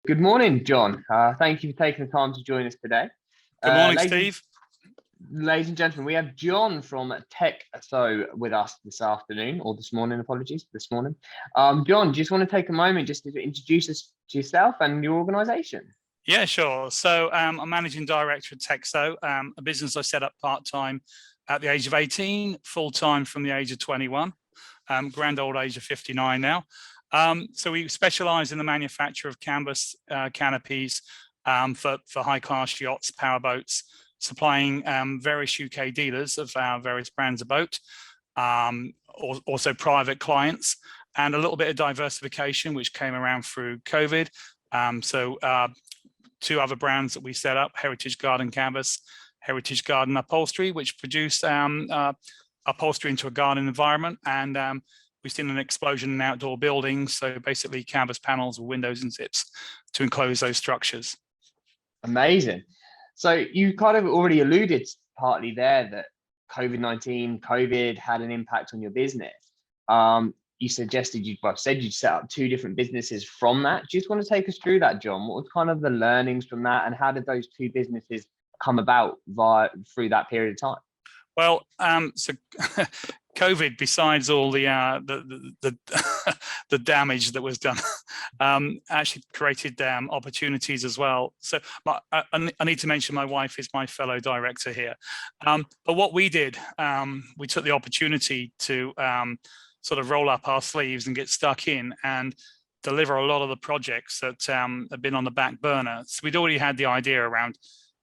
Good morning, John. Thank you for taking the time to join us today. Good morning, Ladies, Steve. ladies and gentlemen, we have John from Tecsew with us this afternoon, or this morning, apologies, this morning. John, just want to take a moment just to introduce us to yourself and your organisation. Yeah, sure. So I'm Managing Director at Tecsew, a business I set up part-time at the age of 18, full-time from the age of 21, grand old age of 59 now. So we specialise in the manufacture of canvas canopies for high-class yachts, powerboats, supplying various UK dealers of our various brands of boat, also private clients, and a little bit of diversification, which came around through COVID. Two other brands that we set up: Heritage Garden Canvas, Heritage Garden Upholstery, which produce upholstery into a garden environment, and we've seen an explosion in outdoor buildings, so basically canvas panels with windows and zips to enclose those structures. Amazing. So you kind of already alluded partly there that COVID had an impact on your business. You suggested you'd set up two different businesses from that. Do you just want to take us through that, John? What was kind of the learnings from that, and how did those two businesses come about through that period of time? Well, so COVID, besides all the the damage that was done, actually created opportunities as well. So I need to mention my wife is my fellow director here. But what we did, we took the opportunity to sort of roll up our sleeves and get stuck in and deliver a lot of the projects that have been on the back burner. So we'd already had the idea around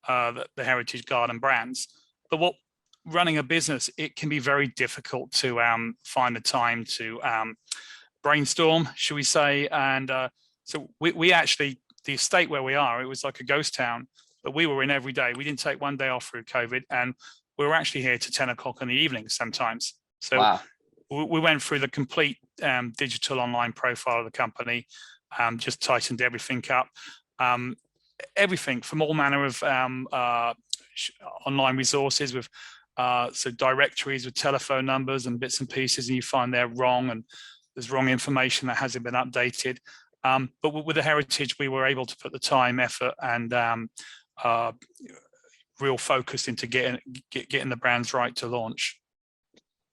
the Heritage Garden brands, but running a business, it can be very difficult to find the time to brainstorm, should we say. And so we actually, the estate where we are, it was like a ghost town, but we were in every day. We didn't take one day off through COVID, and we were actually here to 10 o'clock in the evening sometimes. So wow. We went through the complete digital online profile of the company, just tightened everything up. Everything from all manner of online resources with so directories with telephone numbers and bits and pieces, and you find they're wrong and there's wrong information that hasn't been updated. But with the Heritage, we were able to put the time, effort, and real focus into getting the brands right to launch.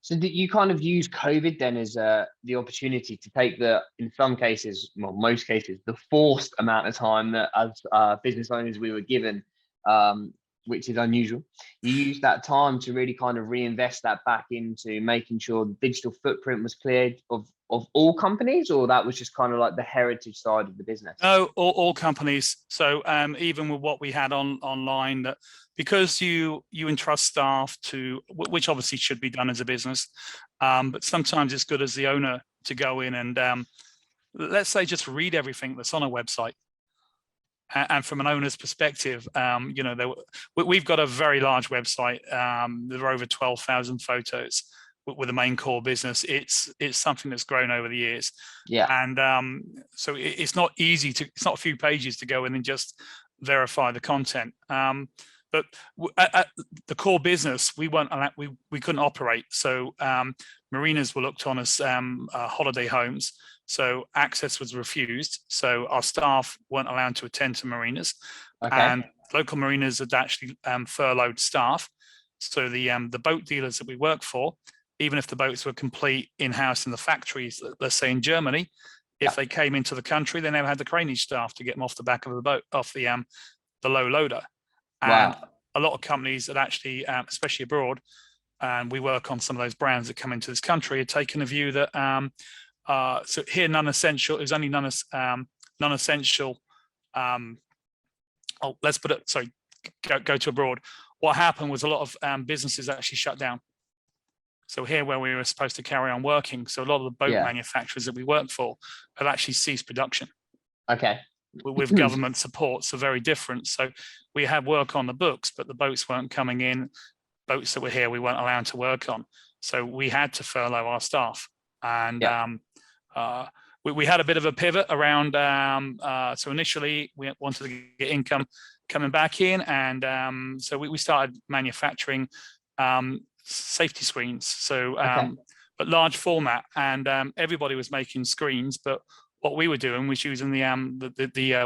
So did you kind of use COVID then as the opportunity to take in some cases, well, most cases, the forced amount of time that as business owners we were given, which is unusual. You used that time to really kind of reinvest that back into making sure the digital footprint was cleared of all companies, or that was just kind of like the Heritage side of the business? No, all companies. So even with what we had online, that because you entrust staff to, which obviously should be done as a business, but sometimes it's good as the owner to go in and let's say just read everything that's on a website. And from an owner's perspective, you know, we've got a very large website. There are over 12,000 photos with the main core business. It's something that's grown over the years. Yeah. And so it's not easy it's not a few pages to go in and just verify the content. But at the core business, we couldn't operate. So marinas were looked on as holiday homes. So access was refused. So our staff weren't allowed to attend to marinas. Okay. And local marinas had actually furloughed staff. So the boat dealers that we work for, even if the boats were complete in-house in the factories, let's say in Germany, if they came into the country, they never had the craneage staff to get them off the back of the boat, off the low loader. And a lot of companies that actually, especially abroad, and we work on some of those brands that come into this country, had taken a view that so here non-essential, it was only non-essential. Let's put it, sorry, go to abroad. What happened was a lot of businesses actually shut down. So here where we were supposed to carry on working, so a lot of the boat manufacturers that we work for have actually ceased production. Okay. With government support, so very different. So we had work on the books, but the boats weren't coming in. Boats that were here, we weren't allowed to work on. So we had to furlough our staff. And we had a bit of a pivot around. So initially, we wanted to get income coming back in. And so we started manufacturing safety screens. So, but large format. And everybody was making screens, but what we were doing was using the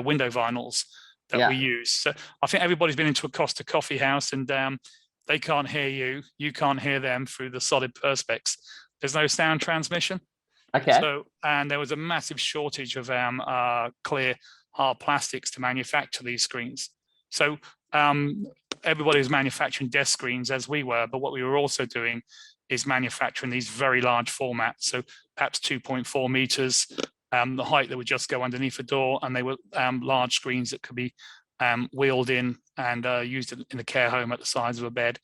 window vinyls that Yeah. we use. So I think everybody's been into a Costa coffee house, and they can't hear you, you can't hear them through the solid perspex. There's no sound transmission. Okay. So, and there was a massive shortage of clear hard plastics to manufacture these screens. So everybody was manufacturing desk screens as we were, but what we were also doing is manufacturing these very large formats. So perhaps 2.4 meters, the height that would just go underneath a door, and they were large screens that could be wheeled in and used in a care home at the size of a bed.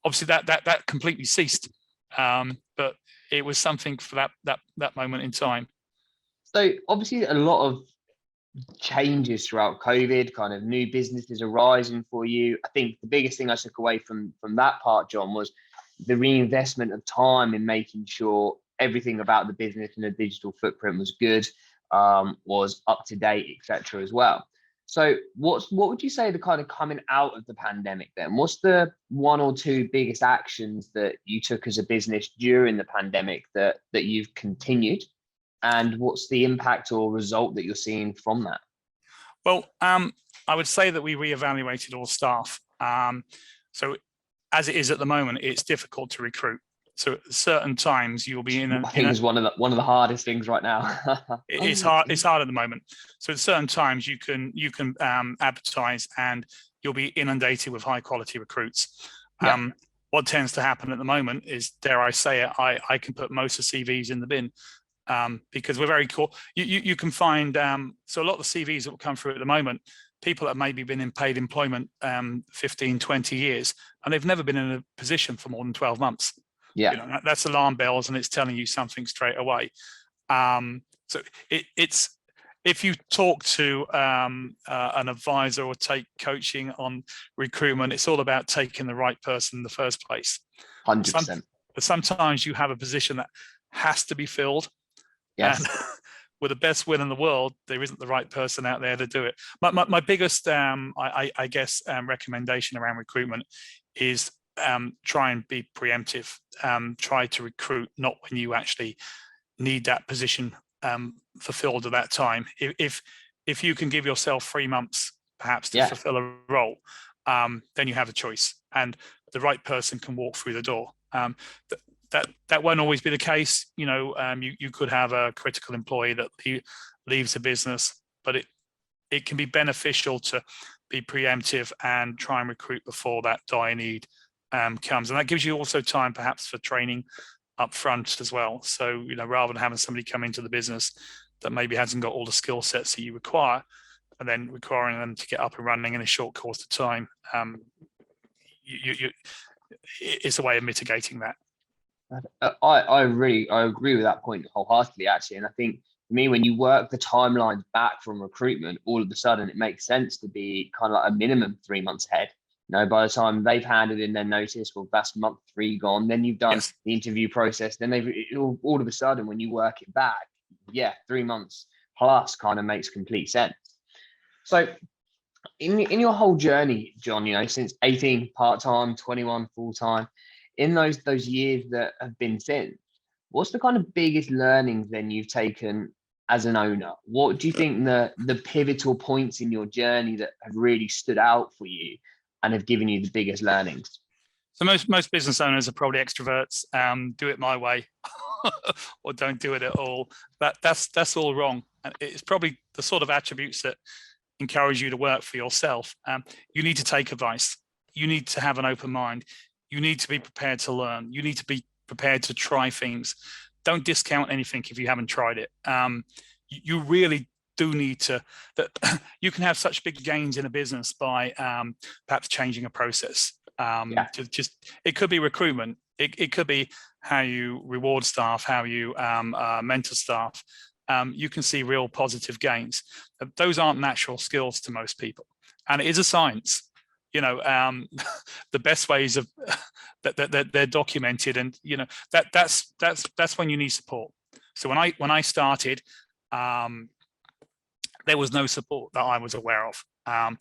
Obviously, that completely ceased, but it was something for that moment in time. So obviously, a lot of changes throughout COVID, kind of new businesses arising for you. I think the biggest thing I took away from that part, John, was the reinvestment of time in making sure everything about the business and the digital footprint was good, was up to date, etc. as well. So what would you say the kind of coming out of the pandemic then? What's the one or two biggest actions that you took as a business during the pandemic that you've continued? And what's the impact or result that you're seeing from that? Well, I would say that we reevaluated all staff. So as it is at the moment, it's difficult to recruit. So at certain times you'll be in I think it's one of the hardest things right now. It's hard. It's hard at the moment. So at certain times you can advertise and you'll be inundated with high quality recruits. Yeah. What tends to happen at the moment is, dare I say it, I can put most of CVs in the bin. Because we're very cool. You can find, so a lot of the CVs that will come through at the moment, people that have maybe been in paid employment 15, 20 years, and they've never been in a position for more than 12 months. Yeah. You know, that's alarm bells, and it's telling you something straight away. So it's, if you talk to an advisor or take coaching on recruitment, it's all about taking the right person in the first place. 100%. But sometimes you have a position that has to be filled. Yes. And with the best will in the world, there isn't the right person out there to do it. My biggest, I guess, recommendation around recruitment is try and be preemptive. Try to recruit not when you actually need that position fulfilled at that time. If you can give yourself 3 months, perhaps, to fulfill a role, then you have a choice, and the right person can walk through the door. That won't always be the case. You know, you could have a critical employee that leaves the business, but it can be beneficial to be preemptive and try and recruit before that dire need comes. And that gives you also time perhaps for training up front as well. So, you know, rather than having somebody come into the business that maybe hasn't got all the skill sets that you require, and then requiring them to get up and running in a short course of time, it's a way of mitigating that. I agree with that point wholeheartedly, actually. And I think for me, when you work the timelines back from recruitment, all of a sudden it makes sense to be kind of like a minimum 3 months ahead. You know, by the time they've handed in their notice, well, that's month 3 gone. Then you've done the interview process. Then all of a sudden, when you work it back, 3 months plus kind of makes complete sense. So in your whole journey, John, you know, since 18 part-time, 21 full-time, in those years that have been since, what's the kind of biggest learnings then you've taken as an owner? What do you think the pivotal points in your journey that have really stood out for you and have given you the biggest learnings? So most business owners are probably extroverts. Do it my way, or don't do it at all. That's all wrong. And it's probably the sort of attributes that encourage you to work for yourself. You need to take advice. You need to have an open mind. You need to be prepared to learn. You need to be prepared to try things. Don't discount anything if you haven't tried it. You really do need to. You can have such big gains in a business by perhaps changing a process. It could be recruitment. It could be how you reward staff, how you mentor staff. You can see real positive gains. Those aren't natural skills to most people, and it is a science. You know, the best ways of that they're documented, and you know that's when you need support. So when I started, there was no support that I was aware of, and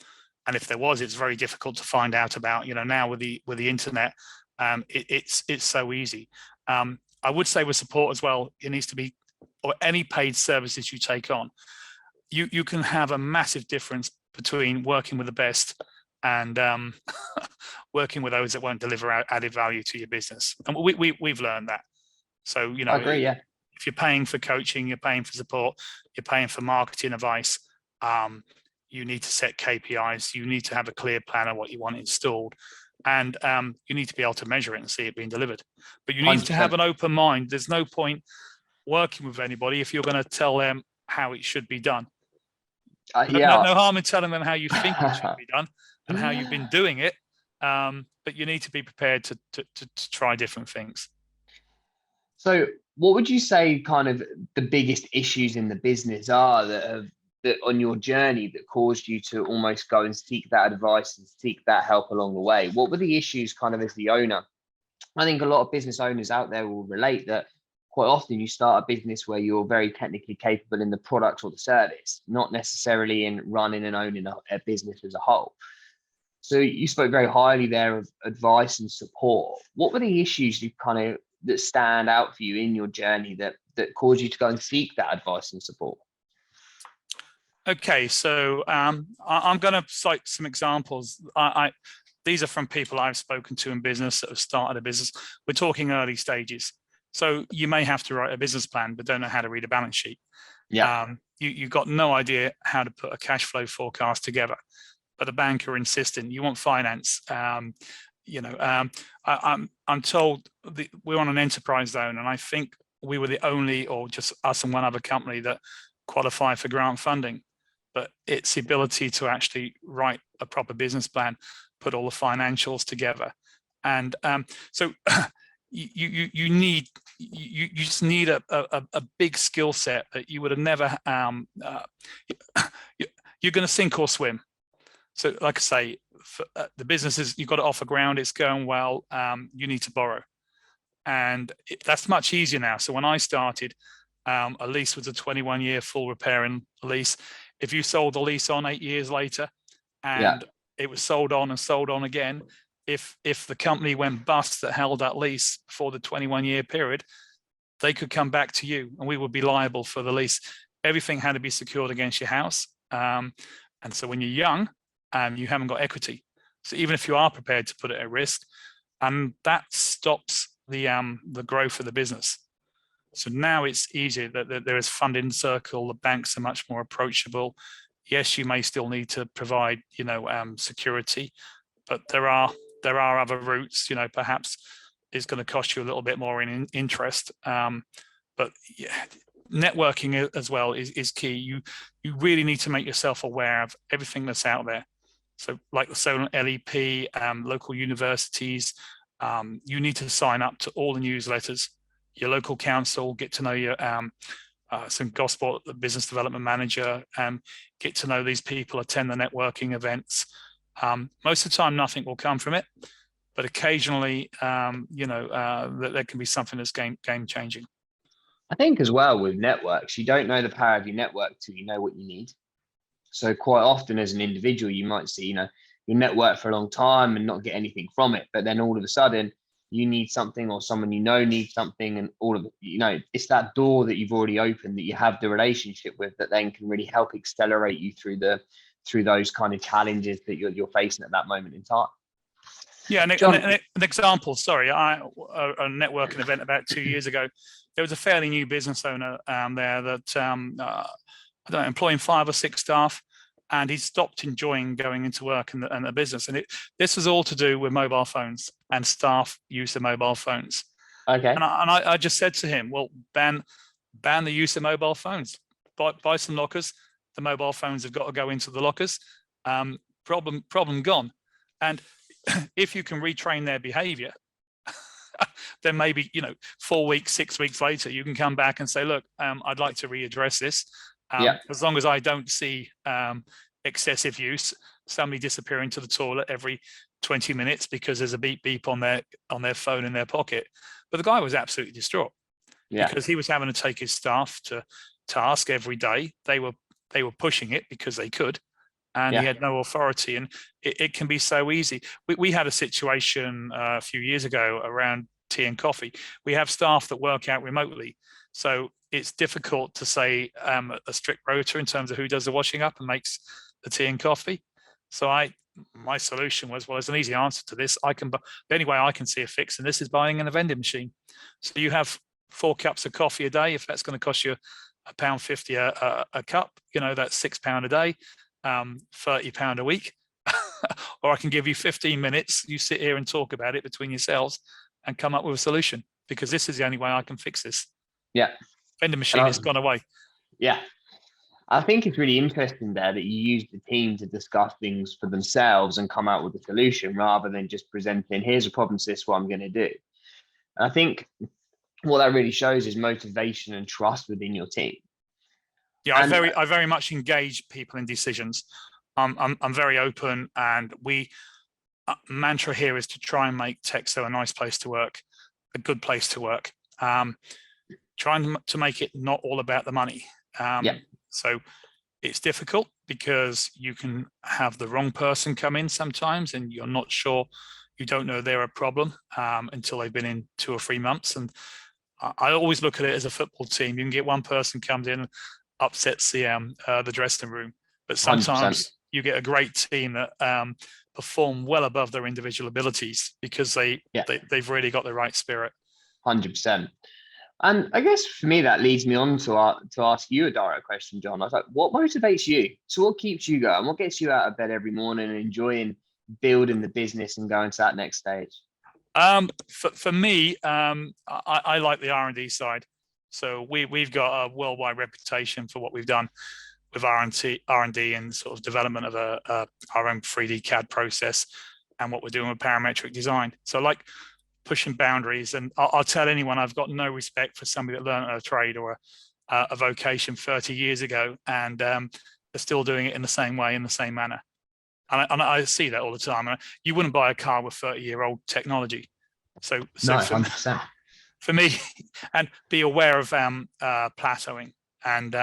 if there was, it's very difficult to find out about. You know, now with the internet, it's so easy. I would say with support as well, it needs to be or any paid services you take on, you can have a massive difference between working with the best and working with those that won't deliver added value to your business. And we've learned that. So, you know, I agree. Yeah. if you're paying for coaching, you're paying for support, you're paying for marketing advice, you need to set KPIs, you need to have a clear plan of what you want installed, and you need to be able to measure it and see it being delivered. But you need 100%. to have an open mind. There's no point working with anybody if you're going to tell them how it should be done. Yeah. No harm in telling them how you think it should be done and how you've been doing it, but you need to be prepared to try different things. So what would you say kind of the biggest issues in the business are that on your journey that caused you to almost go and seek that advice and seek that help along the way? What were the issues kind of as the owner? I think a lot of business owners out there will relate that quite often you start a business where you're very technically capable in the product or the service, not necessarily in running and owning a business as a whole. So you spoke very highly there of advice and support. What were the issues you kind of that stand out for you in your journey that caused you to go and seek that advice and support? Okay, so I'm going to cite some examples. These are from people I've spoken to in business that have started a business. We're talking early stages. So you may have to write a business plan, but don't know how to read a balance sheet. Yeah. You've got no idea how to put a cash flow forecast together, but the banker insisting you want finance. You know, I'm told we're on an enterprise zone, and I think we were the only, or just us and one other company that qualify for grant funding. But it's the ability to actually write a proper business plan, put all the financials together, and so you just need a big skill set that you would have never. You're going to sink or swim. So, like I say, for, the business is, you've got it off the ground, it's going well. You need to borrow, and that's much easier now. So when I started, a lease was a 21-year full repairing lease. If you sold the lease on 8 years later, and it was sold on and sold on again, if the company went bust that held that lease for the 21-year period, they could come back to you, and we would be liable for the lease. Everything had to be secured against your house, and so when you're young, you haven't got equity. So even if you are prepared to put it at risk, and that stops the growth of the business. So now it's easier that there is funding circle. The banks are much more approachable. Yes, you may still need to provide, you know, security, but there are other routes. You know, perhaps it's going to cost you a little bit more in interest. But yeah, networking as well is key. You really need to make yourself aware of everything that's out there. So like the Solent LEP, local universities, you need to sign up to all the newsletters. Your local council, get to know your some gospel, the business development manager, get to know these people, attend the networking events. Most of the time, nothing will come from it, but occasionally, you know, there can be something that's game changing. I think as well with networks, you don't know the power of your network till you know what you need. So quite often as an individual, you might see, you know, you network for a long time and not get anything from it, but then all of a sudden you need something, or someone you know needs something, and all of it, you know, it's that door that you've already opened that you have the relationship with that then can really help accelerate you through those kind of challenges that you're facing at that moment in time. Yeah, an example. Sorry, a networking event about 2 years ago. There was a fairly new business owner there that I don't know, employing 5 or 6 staff, and he stopped enjoying going into work and the business. And this was all to do with mobile phones and staff use of mobile phones. Okay. And I just said to him, well, ban the use of mobile phones. Buy some lockers. The mobile phones have got to go into the lockers. Problem gone. And if you can retrain their behavior, then maybe, you know, 4 weeks, 6 weeks later, you can come back and say, look, I'd like to readdress this. As long as I don't see excessive use, somebody disappearing to the toilet every 20 minutes because there's a beep beep on their phone in their pocket. But the guy was absolutely distraught because he was having to take his staff to task every day. They were pushing it because they could, and he had no authority. And it can be so easy. We had a situation a few years ago around tea and coffee. We have staff that work out remotely. So it's difficult to say a strict rota in terms of who does the washing up and makes the tea and coffee. So my solution was, well, there's an easy answer to this. The only way I can see a fix, and this is buying in a vending machine. So you have 4 cups of coffee a day. If that's going to cost you £1.50 a cup, that's £6 a day, £30 a week. Or I can give you 15 minutes. You sit here and talk about it between yourselves and come up with a solution, because this is the only way I can fix this. Yeah. Vending machine has gone away. Yeah. I think it's really interesting there that you use the team to discuss things for themselves and come out with a solution, rather than just presenting, here's a problem, this what I'm going to do. And I think what that really shows is motivation and trust within your team. Yeah, I very much engage people in decisions. I'm very open, and mantra here is to try and make Tecsew a nice place to work, a good place to work. Trying to make it not all about the money. So it's difficult because you can have the wrong person come in sometimes, and you're not sure, you don't know they're a problem until they've been in 2 or 3 months. And I always look at it as a football team. You can get one person comes in, upsets the dressing room, but sometimes 100%. You get a great team that perform well above their individual abilities because they've really got the right spirit. 100%. And I guess for me, that leads me on to ask you a direct question, John. I was like, what motivates you? So what keeps you going? What gets you out of bed every morning and enjoying building the business and going to that next stage? For me, I like the R&D side. So we've got a worldwide reputation for what we've done with R&D and sort of development of our own 3D CAD process, and what we're doing with parametric design. So like pushing boundaries, and I'll tell anyone, I've got no respect for somebody that learned a trade or a vocation 30 years ago, and they're still doing it in the same way, in the same manner. And I see that all the time. You wouldn't buy a car with 30-year-old technology. So no, 100%. For me, and be aware of plateauing. And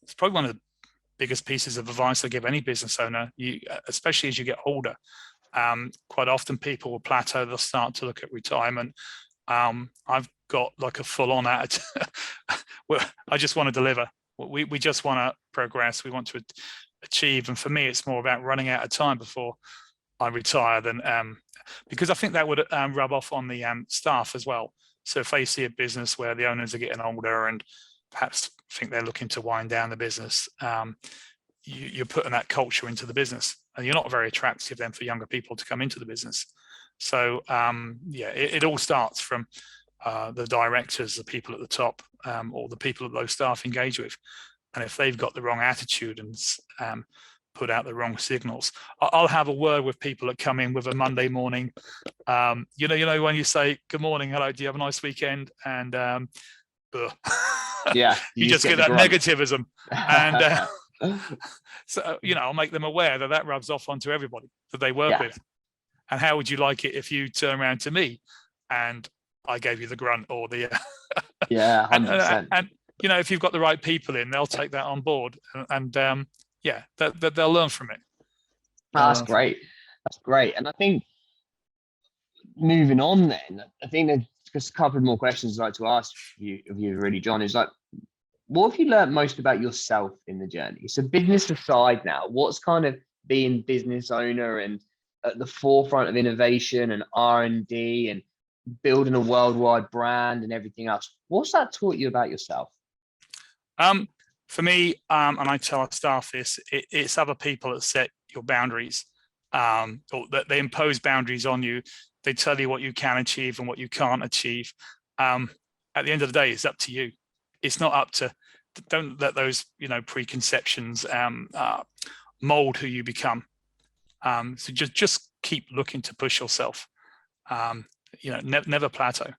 it's probably one of the biggest pieces of advice I give any business owner, especially as you get older. Quite often people will plateau, they'll start to look at retirement. I've got like a full-on attitude. I just want to deliver. We just want to progress. We want to achieve. And for me, it's more about running out of time before I retire than because I think that would rub off on the staff as well. So if they see a business where the owners are getting older and perhaps think they're looking to wind down the business, you're putting that culture into the business, and you're not very attractive then for younger people to come into the business. So it all starts from the directors, the people at the top, or the people that those staff engage with. And if they've got the wrong attitude and put out the wrong signals, I'll have a word with people that come in with a Monday morning. You know when you say good morning, hello, do you have a nice weekend? And yeah, you just get that negativism. And so I'll make them aware that rubs off onto everybody that they work with. And how would you like it if you turn around to me and I gave you the grunt or the 100%. And if you've got the right people in, they'll take that on board, and they'll learn from it. That's great. That's great. And I think moving on then, I think there's just a couple more questions I'd like to ask you really, John, is like, what have you learned most about yourself in the journey? So business aside now, what's kind of being business owner and at the forefront of innovation and R&D and building a worldwide brand and everything else, what's that taught you about yourself? For me, and I tell our staff this, it's other people that set your boundaries, or that they impose boundaries on you. They tell you what you can achieve and what you can't achieve. At the end of the day, it's up to you. It's not up to, don't let those, preconceptions mold who you become. So just keep looking to push yourself. Never plateau.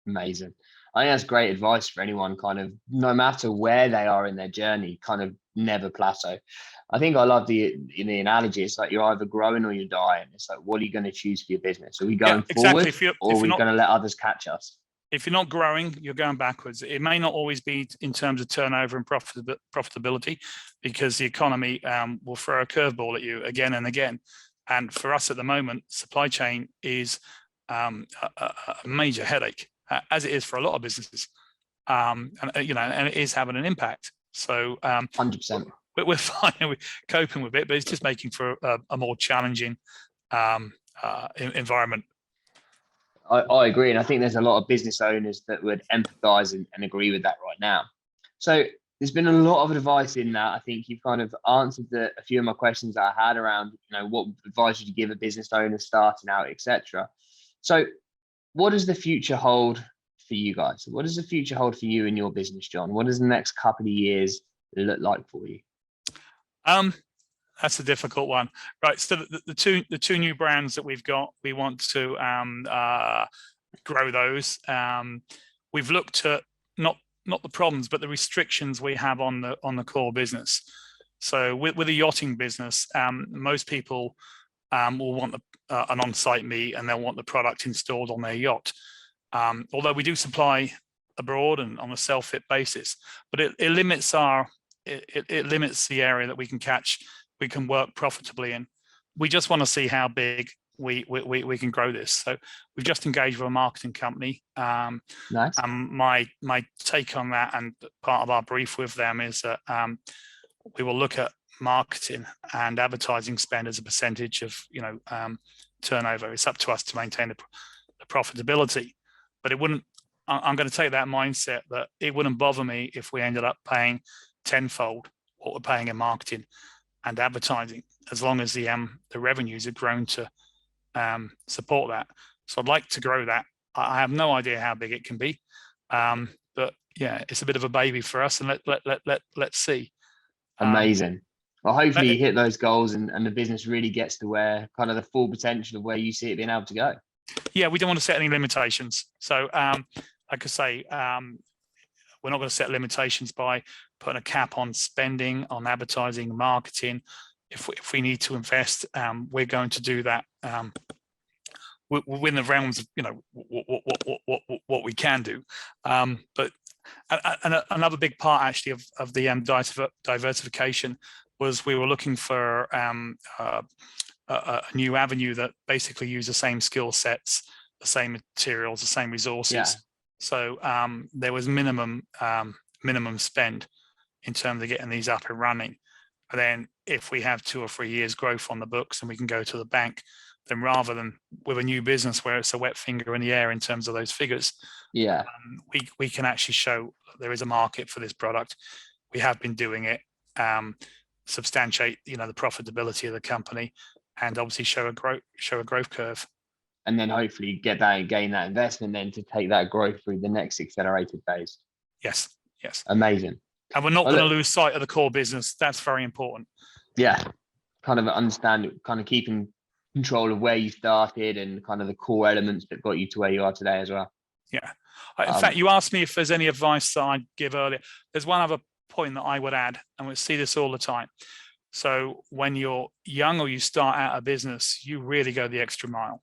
Amazing. I think that's great advice for anyone, kind of no matter where they are in their journey, kind of never plateau. I think I love the analogy. It's like you're either growing or you're dying. It's like, what are you going to choose for your business? Are we going forward or are we going to let others catch us? If you're not growing, you're going backwards. It may not always be in terms of turnover and profitability, because the economy will throw a curveball at you again and again. And for us at the moment, supply chain is a major headache, as it is for a lot of businesses. and you know, and it is having an impact. So 100%. we're fine, we're coping with it, but it's just making for a more challenging environment. I agree, and I think there's a lot of business owners that would empathise and agree with that right now. So there's been a lot of advice in that. I think you've kind of answered a few of my questions that I had around, you know, what advice would you give a business owner starting out, etc. So what does the future hold for you guys? What does the future hold for you in your business, John? What does the next couple of years look like for you? That's a difficult one, right? So the two new brands that we've got, we want to grow those. We've looked at not the problems, but the restrictions we have on the core business. So with a yachting business, most people will want an on-site meet, and they'll want the product installed on their yacht. Although we do supply abroad and on a self-fit basis, but it limits it limits the area that we can work profitably in. We just want to see how big we can grow this. So we've just engaged with a marketing company. Nice. My take on that, and part of our brief with them, is that we will look at marketing and advertising spend as a percentage of, you know, turnover. It's up to us to maintain the profitability, but it wouldn't. I'm going to take that mindset that it wouldn't bother me if we ended up paying tenfold what we're paying in marketing and advertising, as long as the revenues have grown to support that. So I'd like to grow that. I have no idea how big it can be, but yeah, it's a bit of a baby for us, and let's see. Amazing. Well, hopefully you hit those goals, and the business really gets to where kind of the full potential of where you see it being able to go. Yeah, we don't want to set any limitations. So like I say, we're not going to set limitations by putting a cap on spending on advertising, marketing. If we need to invest, we're going to do that within the realms of, you know, what we can do. But another big part actually of the diversification was we were looking for a new avenue that basically used the same skill sets, the same materials, the same resources. Yeah. So there was minimum spend in terms of getting these up and running. And then if we have 2 or 3 years growth on the books and we can go to the bank, then rather than with a new business where it's a wet finger in the air in terms of those figures, yeah, we can actually show there is a market for this product. We have been doing it, substantiate, you know, the profitability of the company, and obviously show a growth curve. And then hopefully get that and gain that investment then to take that growth through the next accelerated phase. Yes. Amazing. And we're not going to lose sight of the core business. That's very important. Yeah, kind of understand, kind of keeping control of where you started and kind of the core elements that got you to where you are today as well. Yeah. In fact, you asked me if there's any advice that I'd give earlier. There's one other point that I would add, and we see this all the time. So when you're young or you start out a business, you really go the extra mile.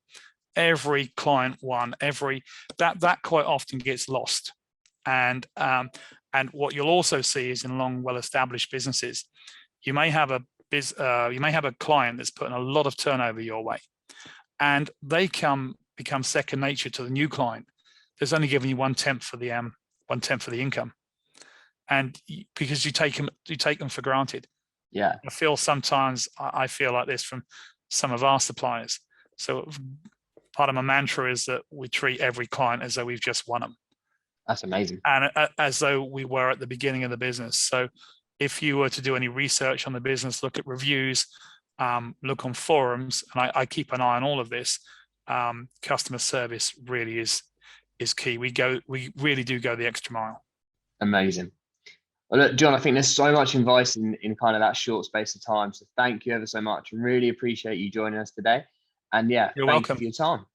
Every client one, that quite often gets lost. And what you'll also see is in long, well-established businesses, you may have a client that's putting a lot of turnover your way, and they become second nature to the new client. There's only giving you 1/10 of the income, and because you take them for granted. Yeah, I feel sometimes I feel like this from some of our suppliers. So part of my mantra is that we treat every client as though we've just won them. That's amazing. And as though we were at the beginning of the business. So if you were to do any research on the business, look at reviews, look on forums, and I keep an eye on all of this. Customer service really is key. We really do go the extra mile. Amazing. Well, look, John, I think there's so much advice in kind of that short space of time. So thank you ever so much. I really appreciate you joining us today. And yeah, You're thank welcome. you for your time.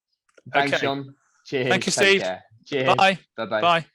Thanks, Okay. John. Cheers. Thank you, Take Steve. care. Cheers. Bye. Bye-bye. Bye.